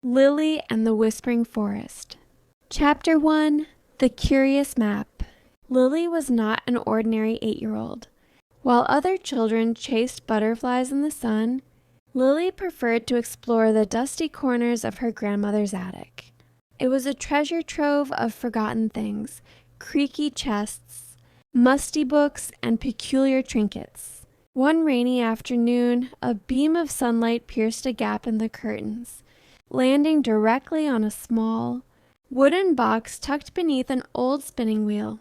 Lily and the Whispering Forest. Chapter 1. The Curious Map. Lily was not an ordinary 8-year-old. While other children chased butterflies in the sun, Lily preferred to explore the dusty corners of her grandmother's attic. It was a treasure trove of forgotten things, creaky chests, musty books, and peculiar trinkets. One rainy afternoon, a beam of sunlight pierced a gap in the curtains, landing directly on a small, wooden box tucked beneath an old spinning wheel.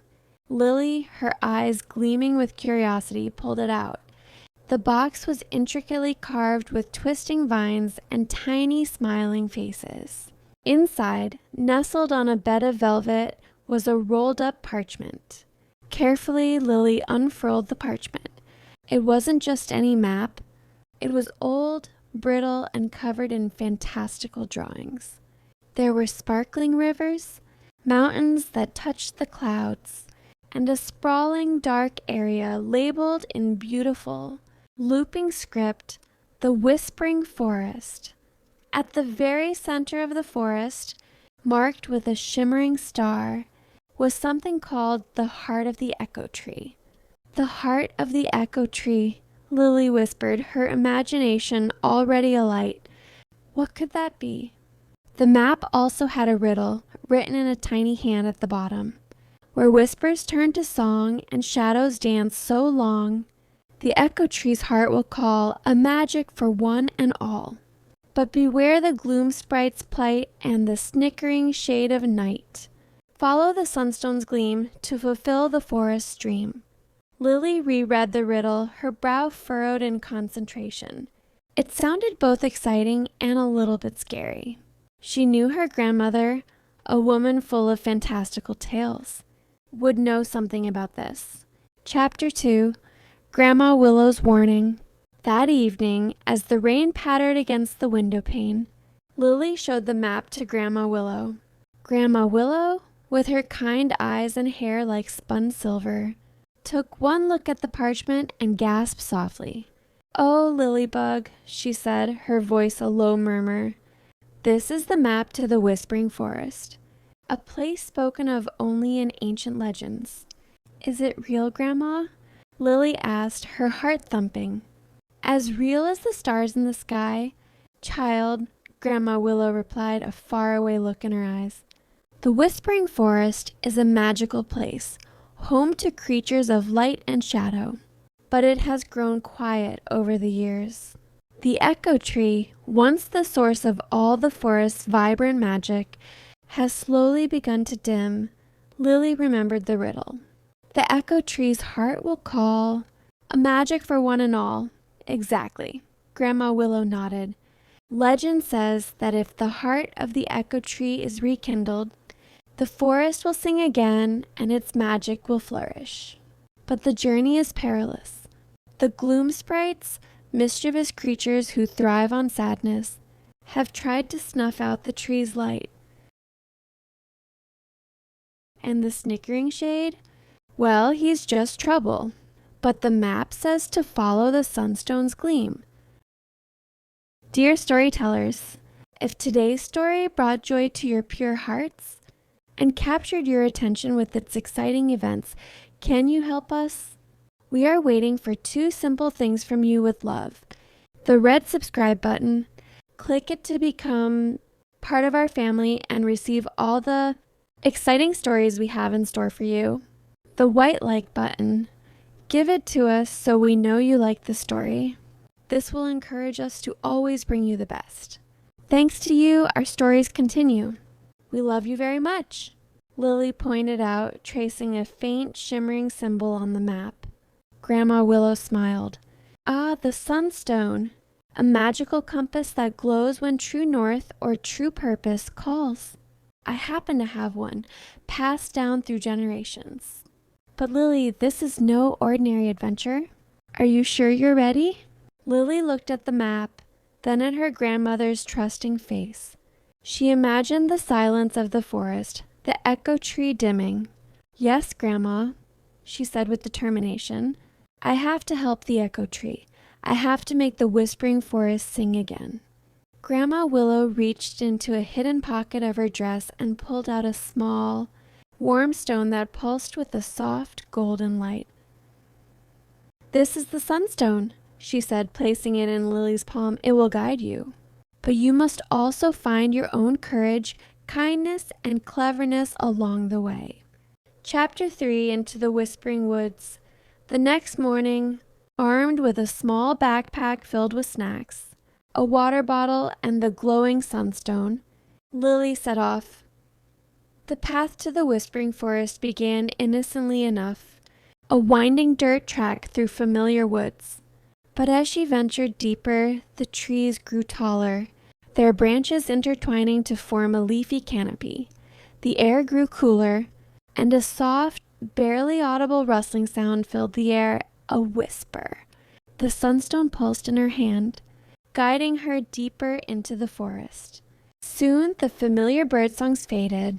Lily, her eyes gleaming with curiosity, pulled it out. The box was intricately carved with twisting vines and tiny smiling faces. Inside, nestled on a bed of velvet, was a rolled-up parchment. Carefully, Lily unfurled the parchment. It wasn't just any map. It was old, brittle, and covered in fantastical drawings. There were sparkling rivers, mountains that touched the clouds, and a sprawling dark area labeled in beautiful, looping script, the Whispering Forest. At the very center of the forest, marked with a shimmering star, was something called the Heart of the Echo Tree. The Heart of the Echo Tree, Lily whispered, her imagination already alight. What could that be? The map also had a riddle, written in a tiny hand at the bottom. Where whispers turn to song and shadows dance so long, the Echo Tree's heart will call a magic for one and all. But beware the gloom sprite's plight and the snickering shade of night. Follow the sunstone's gleam to fulfill the forest's dream. Lily reread the riddle, her brow furrowed in concentration. It sounded both exciting and a little bit scary. She knew her grandmother, a woman full of fantastical tales, would know something about this. Chapter 2. Grandma Willow's Warning. That evening, as the rain pattered against the window pane, Lily showed the map to Grandma Willow. Grandma Willow, with her kind eyes and hair like spun silver, took one look at the parchment and gasped softly. "Oh, Lilybug," she said, her voice a low murmur. "This is the map to the Whispering Forest, a place spoken of only in ancient legends." "Is it real, Grandma?" Lily asked, her heart thumping. "As real as the stars in the sky, child," Grandma Willow replied, a faraway look in her eyes. "The Whispering Forest is a magical place, home to creatures of light and shadow, but it has grown quiet over the years. The Echo Tree, once the source of all the forest's vibrant magic, has slowly begun to dim." Lily remembered the riddle. "The Echo Tree's heart will call a magic for one and all." "Exactly." Grandma Willow nodded. "Legend says that if the heart of the Echo Tree is rekindled, the forest will sing again and its magic will flourish. But the journey is perilous. The gloom sprites, mischievous creatures who thrive on sadness, have tried to snuff out the tree's light. And the snickering shade? Well, he's just trouble. But the map says to follow the sunstone's gleam." Dear storytellers, if today's story brought joy to your pure hearts and captured your attention with its exciting events, can you help us? We are waiting for 2 simple things from you with love. The red subscribe button, click it to become part of our family and receive all the exciting stories we have in store for you. The white like button, give it to us so we know you like the story. This will encourage us to always bring you the best. Thanks to you, our stories continue. We love you very much." Lily pointed out, tracing a faint, shimmering symbol on the map. Grandma Willow smiled. "Ah, the sunstone, a magical compass that glows when true north or true purpose calls. I happen to have one, passed down through generations." "But Lily, this is no ordinary adventure. Are you sure you're ready?" Lily looked at the map, then at her grandmother's trusting face. She imagined the silence of the forest, the Echo Tree dimming. "Yes, Grandma," she said with determination. "I have to help the Echo Tree. I have to make the Whispering Forest sing again." Grandma Willow reached into a hidden pocket of her dress and pulled out a small, warm stone that pulsed with a soft golden light. "This is the sunstone," she said, placing it in Lily's palm. "It will guide you. But you must also find your own courage, kindness, and cleverness along the way." Chapter 3: Into the Whispering Woods. The next morning, armed with a small backpack filled with snacks, a water bottle, and the glowing sunstone, Lily set off. The path to the Whispering Forest began innocently enough, a winding dirt track through familiar woods. But as she ventured deeper, the trees grew taller, their branches intertwining to form a leafy canopy. The air grew cooler, and a soft, barely audible rustling sound filled the air, a whisper. The sunstone pulsed in her hand, guiding her deeper into the forest. Soon the familiar birdsongs faded,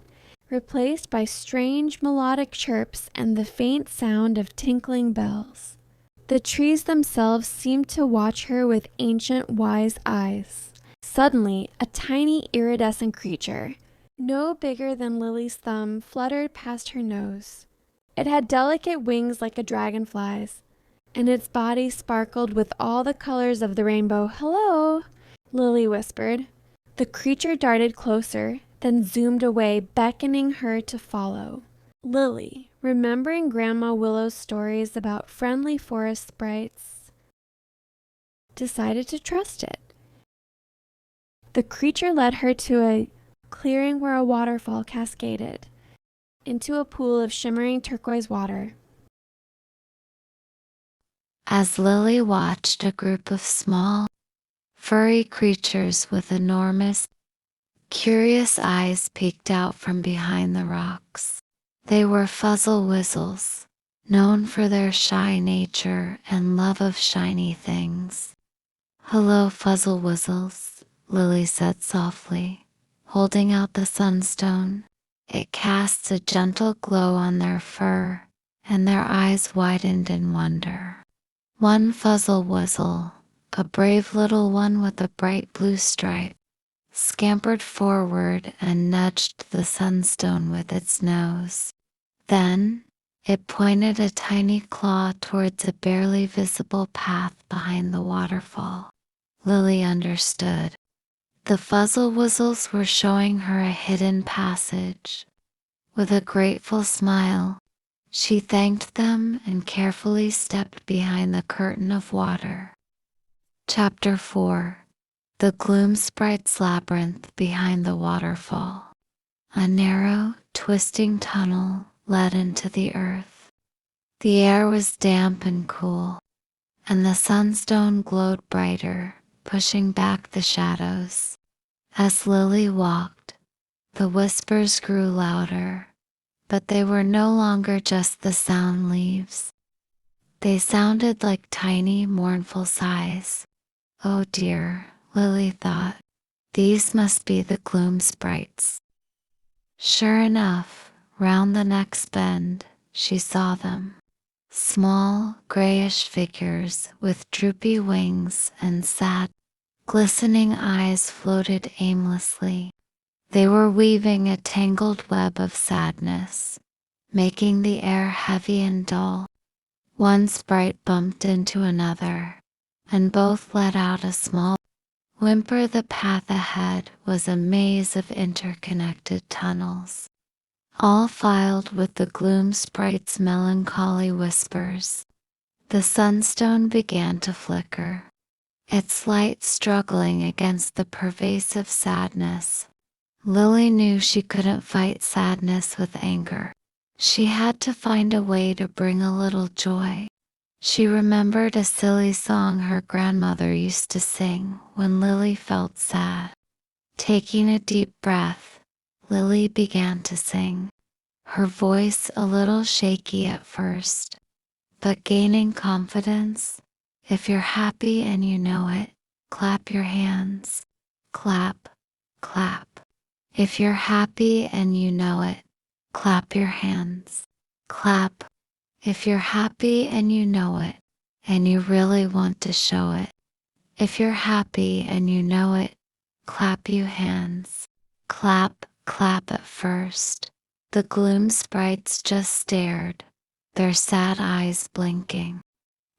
replaced by strange melodic chirps and the faint sound of tinkling bells. The trees themselves seemed to watch her with ancient, wise eyes. Suddenly, a tiny iridescent creature, no bigger than Lily's thumb, fluttered past her nose. It had delicate wings like a dragonfly's, and its body sparkled with all the colors of the rainbow. "Hello," Lily whispered. The creature darted closer, then zoomed away, beckoning her to follow. Lily, remembering Grandma Willow's stories about friendly forest sprites, decided to trust it. The creature led her to a clearing where a waterfall cascaded into a pool of shimmering turquoise water. As Lily watched, a group of small, furry creatures with enormous, curious eyes peeked out from behind the rocks. They were fuzzle-wizzles, known for their shy nature and love of shiny things. "Hello, fuzzle-wizzles," Lily said softly, holding out the sunstone. It cast a gentle glow on their fur, and their eyes widened in wonder. One fuzzle-wuzzle, a brave little one with a bright blue stripe, scampered forward and nudged the sunstone with its nose. Then, it pointed a tiny claw towards a barely visible path behind the waterfall. Lily understood. The fuzzle-wuzzles were showing her a hidden passage. With a grateful smile, she thanked them and carefully stepped behind the curtain of water. Chapter 4: The Gloom Sprites Labyrinth Behind the Waterfall. A narrow, twisting tunnel led into the earth. The air was damp and cool, and the sunstone glowed brighter, pushing back the shadows. As Lily walked, the whispers grew louder, but they were no longer just the sound leaves. They sounded like tiny, mournful sighs. "Oh dear," Lily thought, "these must be the gloom sprites." Sure enough, round the next bend, she saw them. Small, grayish figures with droopy wings and sad, glistening eyes floated aimlessly. They were weaving a tangled web of sadness, making the air heavy and dull. One sprite bumped into another, and both let out a small whimper. The path ahead was a maze of interconnected tunnels, all filled with the gloom sprite's melancholy whispers. The sunstone began to flicker, its light struggling against the pervasive sadness. Lily knew she couldn't fight sadness with anger. She had to find a way to bring a little joy. She remembered a silly song her grandmother used to sing when Lily felt sad. Taking a deep breath, Lily began to sing, her voice a little shaky at first, but gaining confidence. "If you're happy and you know it, clap your hands. Clap, clap. If you're happy and you know it, clap your hands. Clap. If you're happy and you know it, and you really want to show it. If you're happy and you know it, Clap you hands. Clap, clap at first. The gloom sprites just stared, their sad eyes blinking.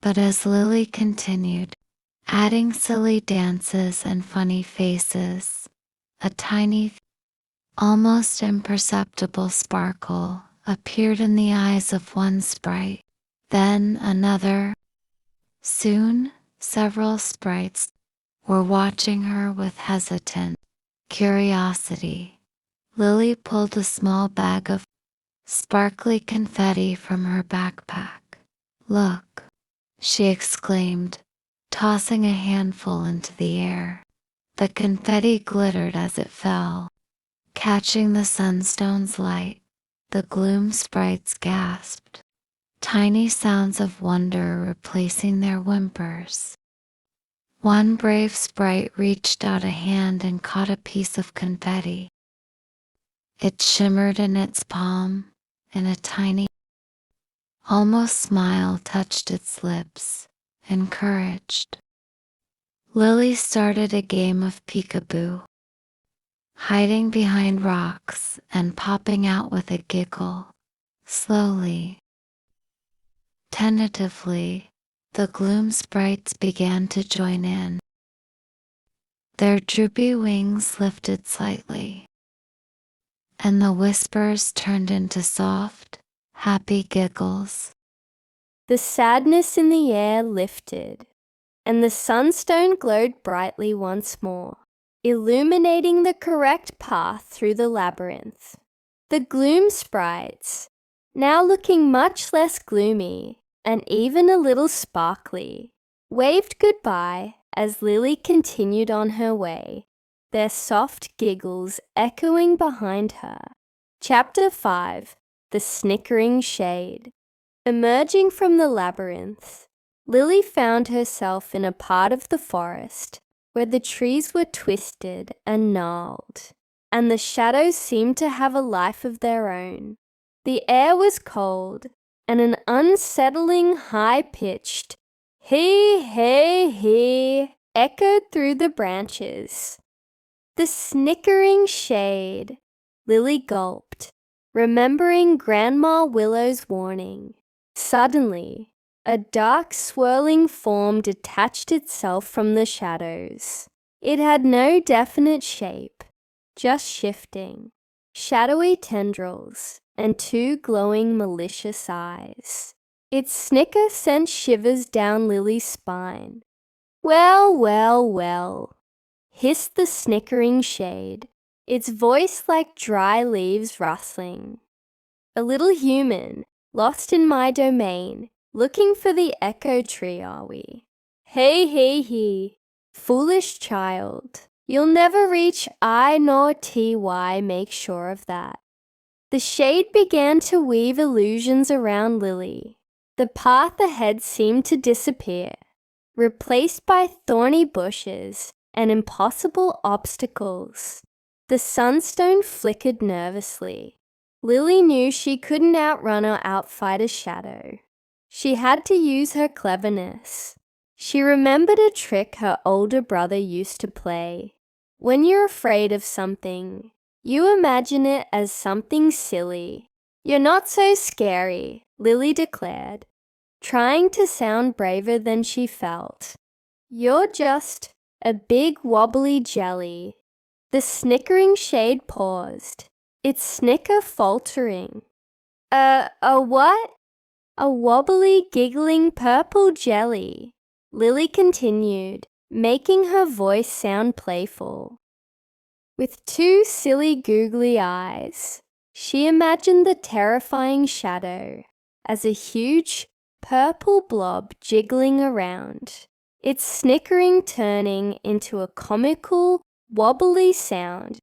But as Lily continued, adding silly dances and funny faces, a tiny, almost imperceptible sparkle appeared in the eyes of one sprite, then another. Soon, several sprites were watching her with hesitant curiosity. Lily pulled a small bag of sparkly confetti from her backpack. "Look," she exclaimed, tossing a handful into the air. The confetti glittered as it fell, catching the sunstone's light. The gloom sprites gasped, tiny sounds of wonder replacing their whimpers. One brave sprite reached out a hand and caught a piece of confetti. It shimmered in its palm, and a tiny, almost smile touched its lips, encouraged. Lily started a game of peekaboo, hiding behind rocks and popping out with a giggle. Slowly, tentatively, the gloom sprites began to join in. Their droopy wings lifted slightly, and the whispers turned into soft, happy giggles. The sadness in the air lifted, and the sunstone glowed brightly once more, illuminating the correct path through the labyrinth. The gloom sprites, now looking much less gloomy and even a little sparkly, waved goodbye as Lily continued on her way, their soft giggles echoing behind her. Chapter 5: The Snickering Shade. Emerging from the labyrinth, Lily found herself in a part of the forest where the trees were twisted and gnarled, and the shadows seemed to have a life of their own. The air was cold, and an unsettling high-pitched "hee, hey, hee" echoed through the branches. The snickering shade, Lily gulped, remembering Grandma Willow's warning. Suddenly, a dark swirling form detached itself from the shadows. It had no definite shape, just shifting, shadowy tendrils, and two glowing malicious eyes. Its snicker sent shivers down Lily's spine. "Well, well, well," hissed the snickering shade, its voice like dry leaves rustling. "A little human, lost in my domain, looking for the echo tree, are we? Hey, hey, he, foolish child, you'll never reach I nor TY, make sure of that." The shade began to weave illusions around Lily. The path ahead seemed to disappear, replaced by thorny bushes and impossible obstacles. The sunstone flickered nervously. Lily knew she couldn't outrun or outfight a shadow. She had to use her cleverness. She remembered a trick her older brother used to play. When you're afraid of something, you imagine it as something silly. "You're not so scary," Lily declared, trying to sound braver than she felt. "You're just a big wobbly jelly." The snickering shade paused, its snicker faltering. A what?" "A wobbly, giggling purple jelly," Lily continued, making her voice sound playful. With two silly googly eyes, she imagined the terrifying shadow as a huge purple blob jiggling around, its snickering turning into a comical, wobbly sound.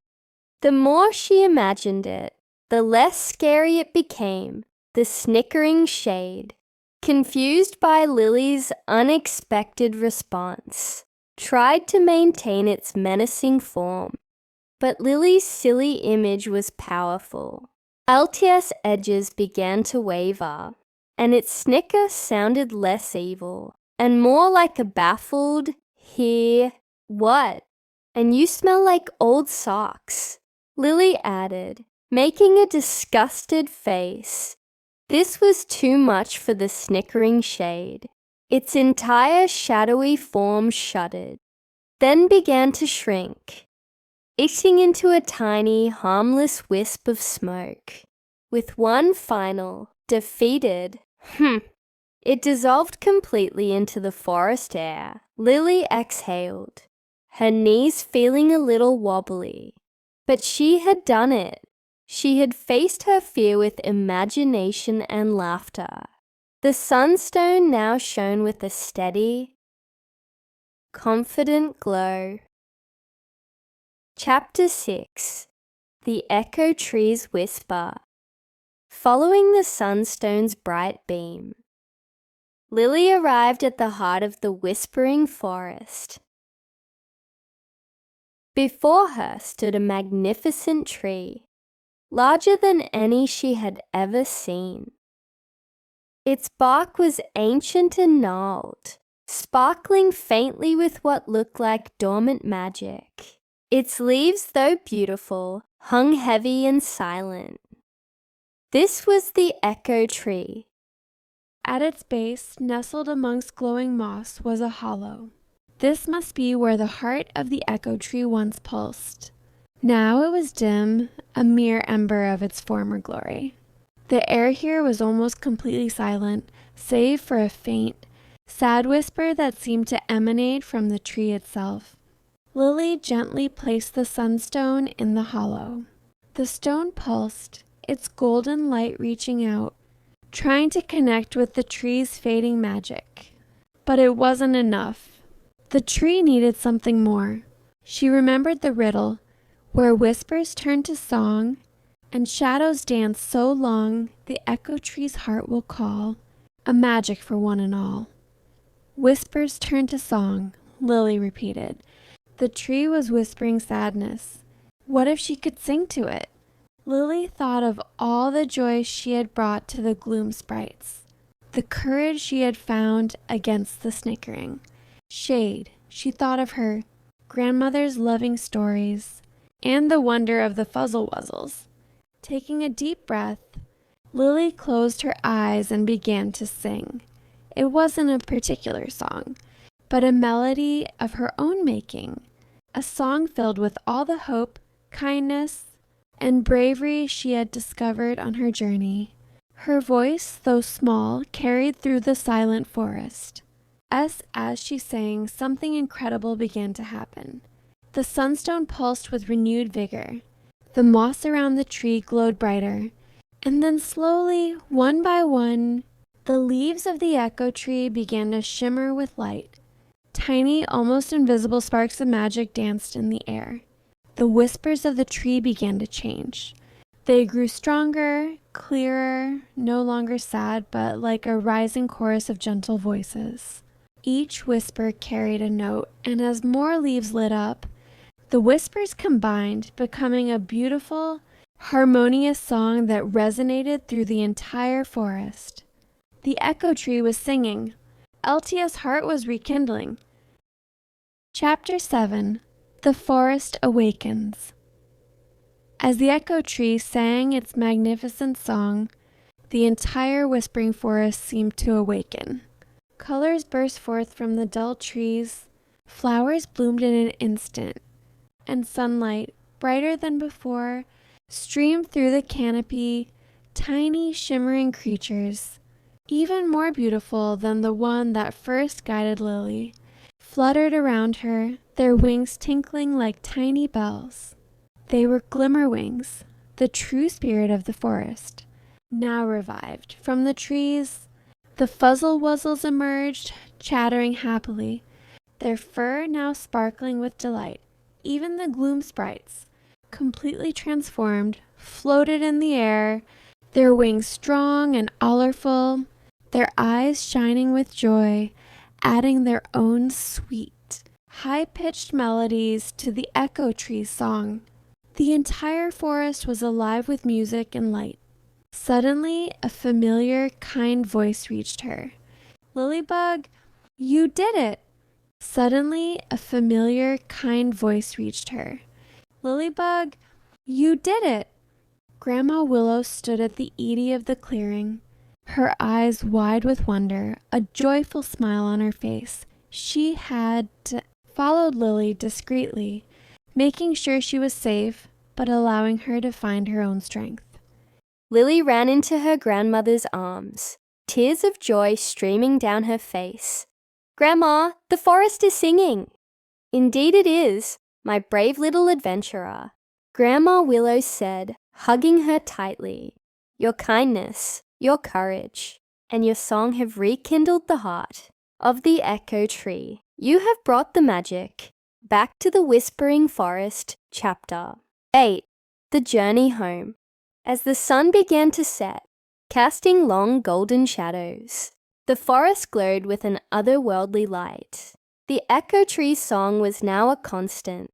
The more she imagined it, the less scary it became. The snickering shade, confused by Lily's unexpected response, tried to maintain its menacing form. But Lily's silly image was powerful. Altia's edges began to waver, and its snicker sounded less evil and more like a baffled, "Here, what?" And you smell like old socks, Lily added, making a disgusted face. This was too much for the snickering shade. Its entire shadowy form shuddered, then began to shrink, itching into a tiny, harmless wisp of smoke. With one final, defeated, it dissolved completely into the forest air. Lily exhaled, her knees feeling a little wobbly. But she had done it. She had faced her fear with imagination and laughter. The sunstone now shone with a steady, confident glow. Chapter 6. The Echo Tree's Whisper. Following the sunstone's bright beam, Lily arrived at the heart of the whispering forest. Before her stood a magnificent tree, larger than any she had ever seen. Its bark was ancient and gnarled, sparkling faintly with what looked like dormant magic. Its leaves, though beautiful, hung heavy and silent. This was the Echo Tree. At its base, nestled amongst glowing moss, was a hollow. This must be where the heart of the Echo Tree once pulsed. Now it was dim, a mere ember of its former glory. The air here was almost completely silent, save for a faint, sad whisper that seemed to emanate from the tree itself. Lily gently placed the sunstone in the hollow. The stone pulsed, its golden light reaching out, trying to connect with the tree's fading magic. But it wasn't enough. The tree needed something more. She remembered the riddle, where whispers turn to song, and shadows dance so long the Echo Tree's heart will call, a magic for one and all. Whispers turn to song, Lily repeated. The tree was whispering sadness. What if she could sing to it? Lily thought of all the joy she had brought to the gloom sprites, the courage she had found against the snickering. Shade, she thought of her grandmother's loving stories, and the wonder of the fuzzle-wuzzles. Taking a deep breath, Lily closed her eyes and began to sing. It wasn't a particular song, but a melody of her own making, a song filled with all the hope, kindness, and bravery she had discovered on her journey. Her voice, though small, carried through the silent forest. As she sang, something incredible began to happen. The sunstone pulsed with renewed vigor. The moss around the tree glowed brighter, and then slowly, one by one, the leaves of the Echo Tree began to shimmer with light. Tiny, almost invisible sparks of magic danced in the air. The whispers of the tree began to change. They grew stronger, clearer, no longer sad, but like a rising chorus of gentle voices. Each whisper carried a note, and as more leaves lit up, the whispers combined, becoming a beautiful, harmonious song that resonated through the entire forest. The Echo Tree was singing. Eltia's heart was rekindling. Chapter 7. The Forest Awakens. As the Echo Tree sang its magnificent song, the entire whispering forest seemed to awaken. Colors burst forth from the dull trees, flowers bloomed in an instant, and sunlight, brighter than before, streamed through the canopy. Tiny, shimmering creatures, even more beautiful than the one that first guided Lily, fluttered around her, their wings tinkling like tiny bells. They were glimmerwings, the true spirit of the forest. Now revived from the trees, the fuzzle-wuzzles emerged, chattering happily, their fur now sparkling with delight. Even the gloom sprites, completely transformed, floated in the air, their wings strong and colorful, their eyes shining with joy, adding their own sweet, high-pitched melodies to the Echo Tree's song. The entire forest was alive with music and light. Suddenly, a familiar, kind voice reached her. "Lilybug, you did it! Suddenly, a familiar, kind voice reached her. "Lilybug, you did it!" Grandma Willow stood at the edie of the clearing, her eyes wide with wonder, a joyful smile on her face. She had followed Lily discreetly, making sure she was safe, but allowing her to find her own strength. Lily ran into her grandmother's arms, tears of joy streaming down her face. "Grandma, the forest is singing!" "Indeed it is, my brave little adventurer," Grandma Willow said, hugging her tightly. "Your kindness, your courage, and your song have rekindled the heart of the Echo Tree. You have brought the magic back to the Whispering Forest." Chapter 8. The Journey Home. As the sun began to set, casting long golden shadows, the forest glowed with an otherworldly light. The Echo Tree's song was now a constant,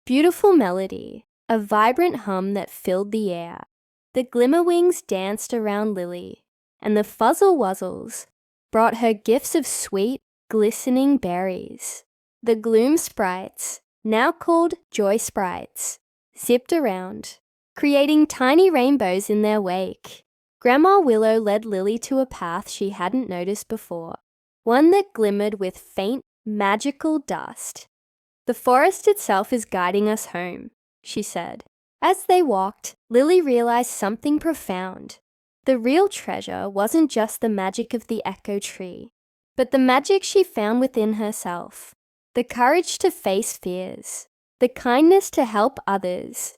beautiful melody, a vibrant hum that filled the air. The Glimmerwings danced around Lily, and the Fuzzle-Wuzzles brought her gifts of sweet, glistening berries. The gloom sprites, now called joy sprites, zipped around, creating tiny rainbows in their wake. Grandma Willow led Lily to a path she hadn't noticed before, one that glimmered with faint, magical dust. "The forest itself is guiding us home," she said. As they walked, Lily realized something profound. The real treasure wasn't just the magic of the Echo Tree, but the magic she found within herself. The courage to face fears, the kindness to help others,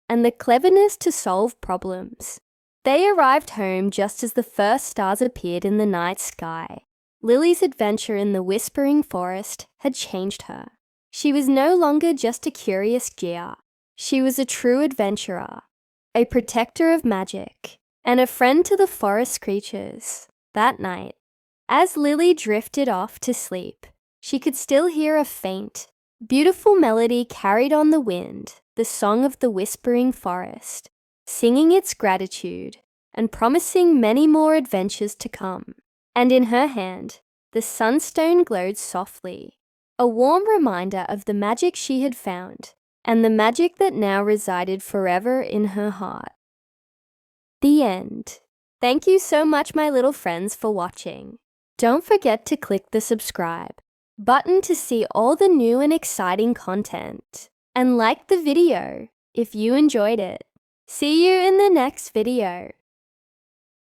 and the cleverness to solve problems. They arrived home just as the first stars appeared in the night sky. Lily's adventure in the Whispering Forest had changed her. She was no longer just a curious deer. She was a true adventurer, a protector of magic, and a friend to the forest creatures. That night, as Lily drifted off to sleep, she could still hear a faint, beautiful melody carried on the wind, the song of the Whispering Forest, singing its gratitude and promising many more adventures to come. And in her hand, the sunstone glowed softly, a warm reminder of the magic she had found, and the magic that now resided forever in her heart. The end. Thank you so much, my little friends, for watching. Don't forget to click the subscribe button to see all the new and exciting content, and like the video if you enjoyed it. See you in the next video.